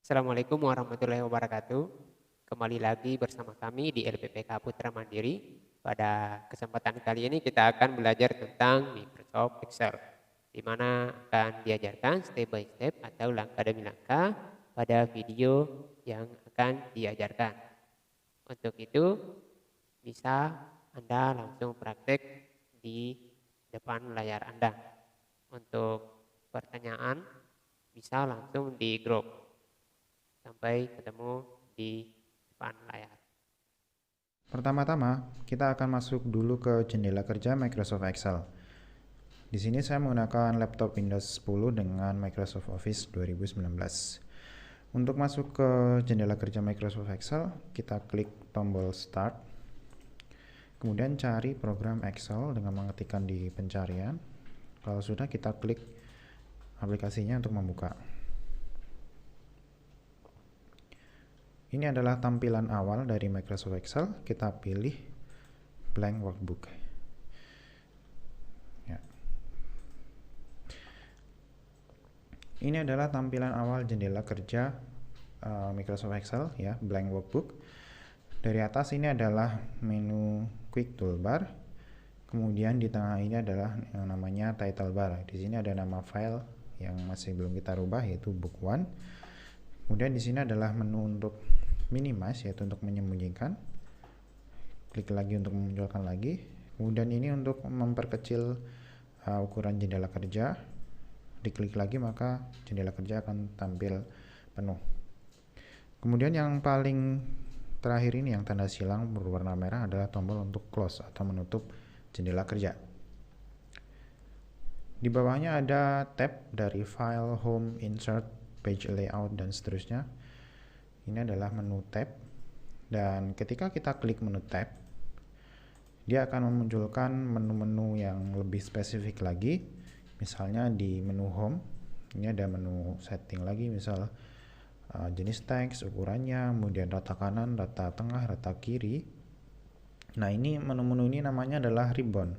Assalamualaikum warahmatullahi wabarakatuh. Kembali lagi bersama kami di LPPK Putra Mandiri. Pada kesempatan kali ini kita akan belajar tentang Microsoft Excel, di mana akan diajarkan step by step atau langkah demi langkah pada video yang akan diajarkan. Untuk itu bisa Anda langsung praktek di depan layar Anda. Untuk pertanyaan bisa langsung di grup. Sampai ketemu di depan layar. Pertama-tama, kita akan masuk dulu ke jendela kerja Microsoft Excel. Di sini saya menggunakan laptop Windows 10 dengan Microsoft Office 2019. Untuk masuk ke jendela kerja Microsoft Excel, kita klik tombol Start. Kemudian cari program Excel dengan mengetikkan di pencarian. Kalau sudah, kita klik aplikasinya untuk membuka. Ini adalah tampilan awal dari Microsoft Excel. Kita pilih blank workbook. Ya. Ini adalah tampilan awal jendela kerja Microsoft Excel, ya, blank workbook. Dari atas ini adalah menu quick toolbar. Kemudian di tengah ini adalah yang namanya title bar. Di sini ada nama file yang masih belum kita rubah, yaitu book 1. Kemudian di sini adalah menu untuk minimize, yaitu untuk menyembunyikan. Klik lagi untuk memunculkan lagi. Kemudian ini untuk memperkecil ukuran jendela kerja. Diklik lagi maka jendela kerja akan tampil penuh. Kemudian yang paling terakhir ini yang tanda silang berwarna merah adalah tombol untuk close atau menutup jendela kerja. Di bawahnya ada tab dari file, home, insert, page layout, dan seterusnya. Ini adalah menu tab, dan ketika kita klik menu tab, dia akan memunculkan menu-menu yang lebih spesifik lagi. Misalnya di menu home, ini ada menu setting lagi, misal jenis teks, ukurannya, kemudian rata kanan, rata tengah, rata kiri. Nah, ini menu-menu ini namanya adalah ribbon.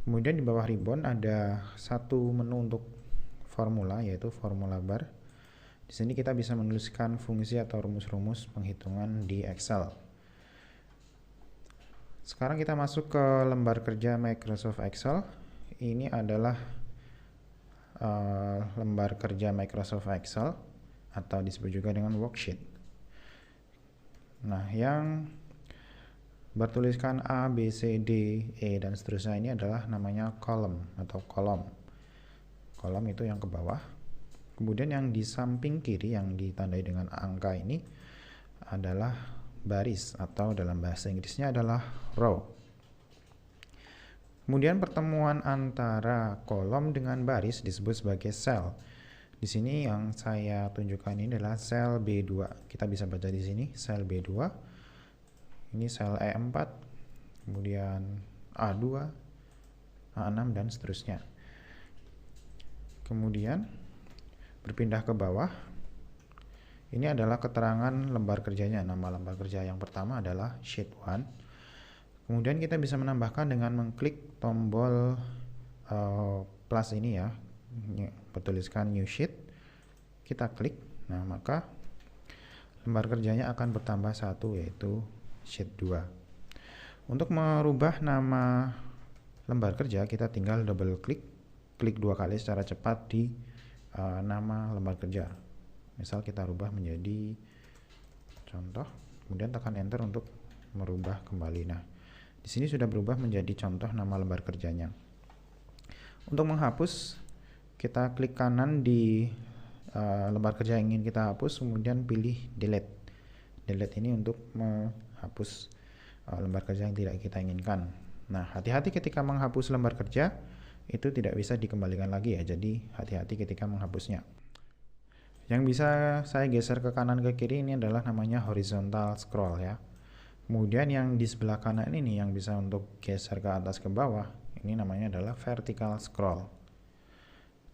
Kemudian di bawah ribbon ada satu menu untuk formula, yaitu formula bar. Di sini kita bisa menuliskan fungsi atau rumus-rumus penghitungan di Excel. Sekarang kita masuk ke lembar kerja Microsoft Excel. Ini adalah lembar kerja Microsoft Excel atau disebut juga dengan worksheet. Nah, yang bertuliskan A, B, C, D, E, dan seterusnya ini adalah namanya column atau kolom. Kolom itu yang ke bawah. Kemudian yang di samping kiri yang ditandai dengan angka ini adalah baris atau dalam bahasa Inggrisnya adalah row. Kemudian pertemuan antara kolom dengan baris disebut sebagai cell. Di sini yang saya tunjukkan ini adalah sel B2. Kita bisa baca di sini sel B2. Ini sel E4, kemudian A2, A6, dan seterusnya. Kemudian berpindah ke bawah, ini adalah keterangan lembar kerjanya. Nama lembar kerja yang pertama adalah sheet 1. Kemudian kita bisa menambahkan dengan mengklik tombol plus ini, ya, bertuliskan new sheet. Kita klik, nah maka lembar kerjanya akan bertambah satu, yaitu sheet 2. Untuk merubah nama lembar kerja, kita tinggal double klik 2 kali secara cepat di nama lembar kerja. Misal kita rubah menjadi contoh, kemudian tekan enter untuk merubah kembali. Nah, di sini sudah berubah menjadi contoh nama lembar kerjanya. Untuk menghapus, kita klik kanan di lembar kerja yang ingin kita hapus, kemudian pilih delete. Delete ini untuk menghapus lembar kerja yang tidak kita inginkan. Nah, hati-hati ketika menghapus lembar kerja, itu tidak bisa dikembalikan lagi, ya, jadi hati-hati ketika menghapusnya. Yang bisa saya geser ke kanan ke kiri ini adalah namanya horizontal scroll, ya. Kemudian yang di sebelah kanan ini yang bisa untuk geser ke atas ke bawah, ini namanya adalah vertical scroll.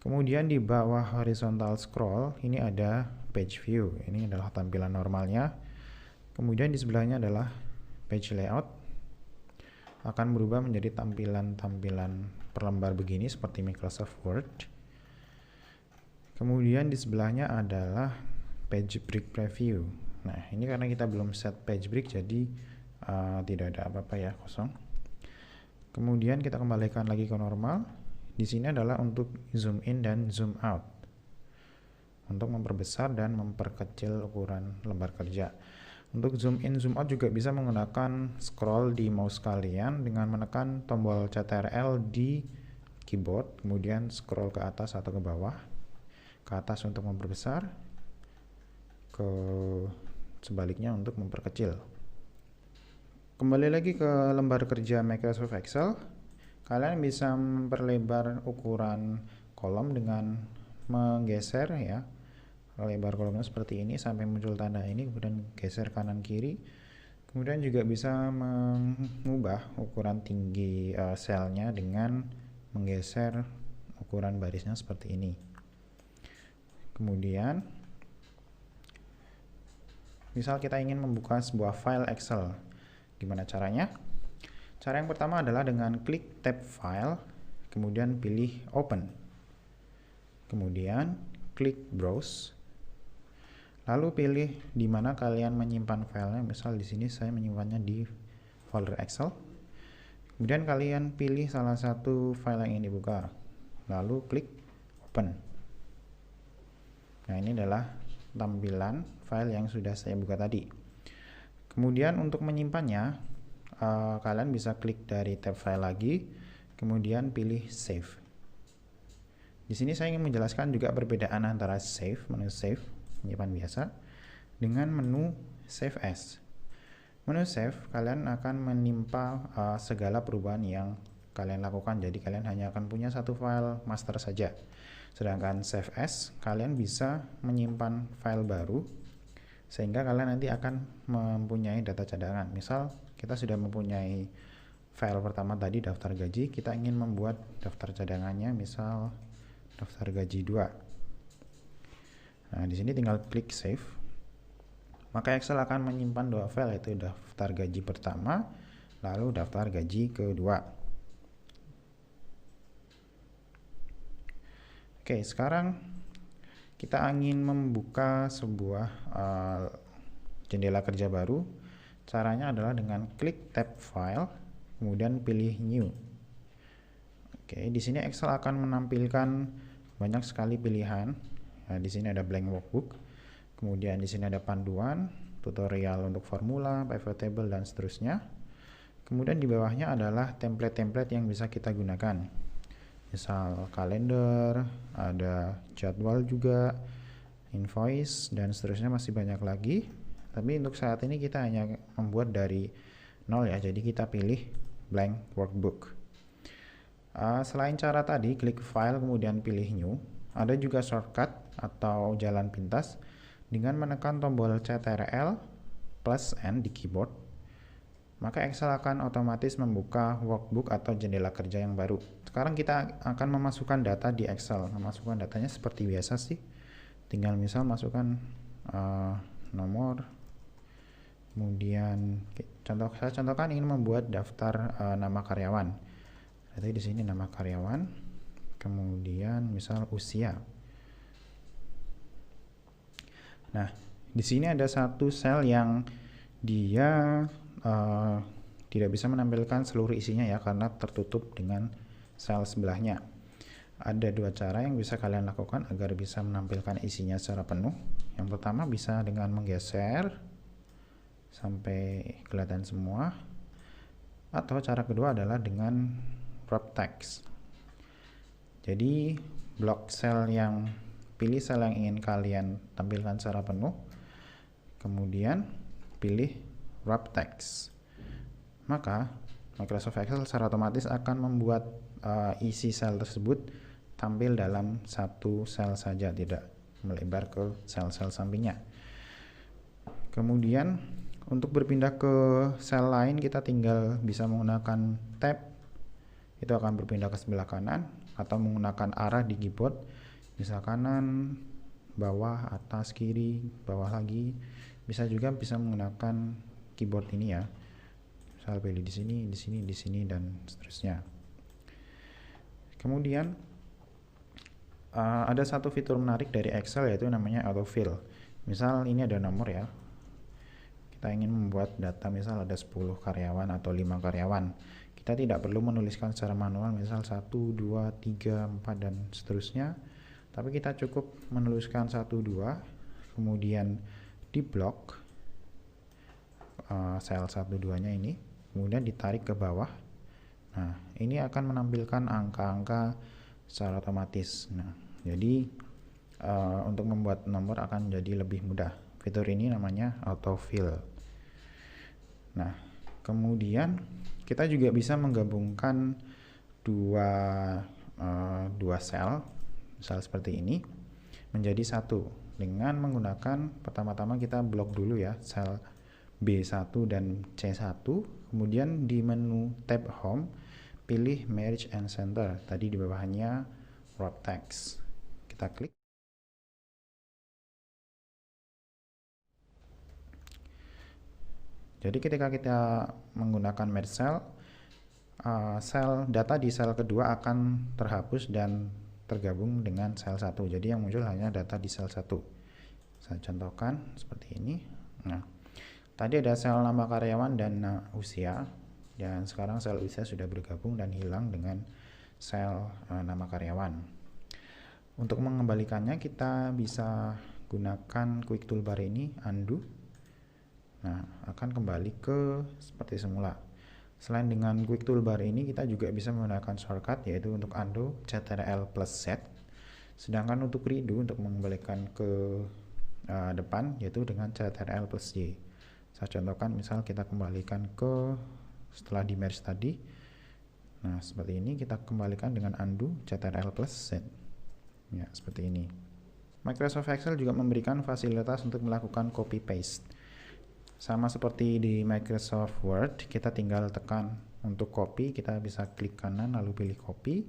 Kemudian di bawah horizontal scroll ini ada page view, ini adalah tampilan normalnya. Kemudian di sebelahnya adalah page layout, akan berubah menjadi tampilan-tampilan per lembar begini seperti Microsoft Word. Kemudian di sebelahnya adalah page break preview. Nah, ini karena kita belum set page break, jadi tidak ada apa-apa ya, kosong. Kemudian kita kembalikan lagi ke normal. Di sini adalah untuk zoom in dan zoom out, untuk memperbesar dan memperkecil ukuran lembar kerja. Untuk zoom in, zoom out juga bisa menggunakan scroll di mouse kalian dengan menekan tombol Ctrl di keyboard, kemudian scroll ke atas atau ke bawah. Ke atas untuk memperbesar, ke sebaliknya untuk memperkecil. Kembali lagi ke lembar kerja Microsoft Excel, kalian bisa memperlebar ukuran kolom dengan menggeser ya, lebar kolomnya seperti ini sampai muncul tanda ini, kemudian geser kanan kiri. Kemudian juga bisa mengubah ukuran tinggi selnya dengan menggeser ukuran barisnya seperti ini. Kemudian misal kita ingin membuka sebuah file Excel, gimana caranya? Cara yang pertama adalah dengan klik tab file, kemudian pilih open, kemudian klik browse. Lalu pilih di mana kalian menyimpan filenya. Misal di sini saya menyimpannya di folder Excel. Kemudian kalian pilih salah satu file yang ingin dibuka. Lalu klik open. Nah, ini adalah tampilan file yang sudah saya buka tadi. Kemudian untuk menyimpannya, kalian bisa klik dari tab file lagi, kemudian pilih save. Di sini saya ingin menjelaskan juga perbedaan antara save, menu save menyimpan biasa, dengan menu save as. Menu save, kalian akan menimpa segala perubahan yang kalian lakukan, jadi kalian hanya akan punya satu file master saja. Sedangkan save as, kalian bisa menyimpan file baru, sehingga kalian nanti akan mempunyai data cadangan. Misal, kita sudah mempunyai file pertama tadi, daftar gaji, kita ingin membuat daftar cadangannya, misal daftar gaji 2. Nah, di sini tinggal klik save. Maka Excel akan menyimpan dua file, yaitu daftar gaji pertama, lalu daftar gaji kedua. Oke, sekarang kita ingin membuka sebuah jendela kerja baru. Caranya adalah dengan klik tab file, kemudian pilih new. Oke, di sini Excel akan menampilkan banyak sekali pilihan. Nah, di sini ada blank workbook, kemudian di sini ada panduan, tutorial untuk formula, pivot table, dan seterusnya. Kemudian di bawahnya adalah template-template yang bisa kita gunakan. Misal kalender, ada jadwal juga, invoice, dan seterusnya, masih banyak lagi. Tapi untuk saat ini kita hanya membuat dari 0 ya, jadi kita pilih blank workbook. Selain cara tadi, klik file kemudian pilih new, ada juga shortcut atau jalan pintas dengan menekan tombol Ctrl plus N di keyboard. Maka Excel akan otomatis membuka workbook atau jendela kerja yang baru. Sekarang kita akan memasukkan data di Excel. Memasukkan datanya seperti biasa sih. Tinggal misal masukkan nomor. Kemudian saya contohkan ingin membuat daftar nama karyawan. Jadi di sini nama karyawan. Kemudian misal usia. Nah, di sini ada satu sel yang dia tidak bisa menampilkan seluruh isinya ya, karena tertutup dengan sel sebelahnya. Ada dua cara yang bisa kalian lakukan agar bisa menampilkan isinya secara penuh. Yang pertama bisa dengan menggeser sampai kelihatan semua, atau cara kedua adalah dengan wrap text. Jadi blok sel yang pilih sel yang ingin kalian tampilkan secara penuh, kemudian pilih wrap text. Maka Microsoft Excel secara otomatis akan membuat isi sel tersebut tampil dalam satu sel saja, tidak melebar ke sel-sel sampingnya. Kemudian untuk berpindah ke sel lain, kita tinggal bisa menggunakan tab, itu akan berpindah ke sebelah kanan, atau menggunakan arah di keyboard, misal kanan, bawah, atas, kiri, bawah lagi. Bisa juga menggunakan keyboard ini ya, misal pilih di sini, di sini, di sini, dan seterusnya. Kemudian ada satu fitur menarik dari Excel, yaitu namanya autofill. Misal ini ada nomor ya, kita ingin membuat data misal ada 10 karyawan atau 5 karyawan. Kita tidak perlu menuliskan secara manual misal 1, 2, 3, 4 dan seterusnya, tapi kita cukup menuliskan 1, 2, kemudian di blok sel 1, 2 nya ini, kemudian ditarik ke bawah. Nah, ini akan menampilkan angka-angka secara otomatis. Nah, jadi untuk membuat nomor akan jadi lebih mudah. Fitur ini namanya autofill. Nah, kemudian kita juga bisa menggabungkan dua sel, misal seperti ini, menjadi satu dengan menggunakan, pertama-tama kita blok dulu ya sel B1 dan C1, kemudian di menu tab home pilih merge and center, tadi di bawahnya wrap text, kita klik. Jadi ketika kita menggunakan merge cell, sel data di sel kedua akan terhapus dan tergabung dengan sel 1. Jadi yang muncul hanya data di sel 1. Saya contohkan seperti ini. Nah, tadi ada sel nama karyawan dan usia, dan sekarang sel usia sudah bergabung dan hilang dengan sel nama karyawan. Untuk mengembalikannya kita bisa gunakan quick toolbar ini, undo. Nah, akan kembali ke seperti semula. Selain dengan quick toolbar ini, kita juga bisa menggunakan shortcut, yaitu untuk undo Ctrl plus Z. Sedangkan untuk redo, untuk mengembalikan ke depan, yaitu dengan Ctrl plus Y. Saya contohkan, misal kita kembalikan ke setelah di merge tadi. Nah, seperti ini kita kembalikan dengan undo Ctrl plus Z. Ya, seperti ini. Microsoft Excel juga memberikan fasilitas untuk melakukan copy paste. Sama seperti di Microsoft Word, kita tinggal tekan untuk copy, kita bisa klik kanan lalu pilih copy,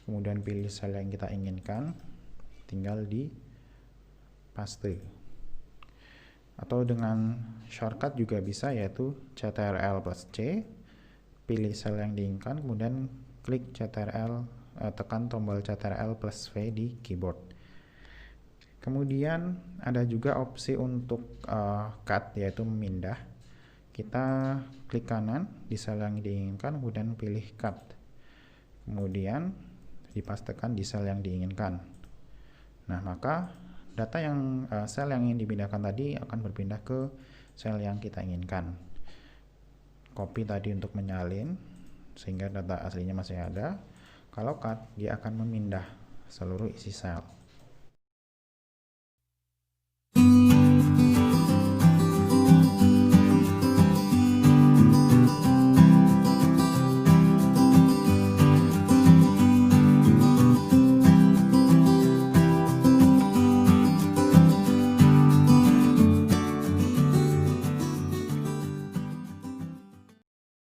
kemudian pilih sel yang kita inginkan, tinggal di paste. Atau dengan shortcut juga bisa, yaitu Ctrl plus C, pilih sel yang diinginkan, kemudian klik tekan tombol Ctrl plus V di keyboard. Kemudian ada juga opsi untuk cut, yaitu memindah. Kita klik kanan di sel yang diinginkan, kemudian pilih cut, kemudian dipastekan di sel yang diinginkan. Nah, maka data sel yang ingin dipindahkan tadi akan berpindah ke sel yang kita inginkan. Copy tadi untuk menyalin sehingga data aslinya masih ada. Kalau cut, dia akan memindah seluruh isi sel.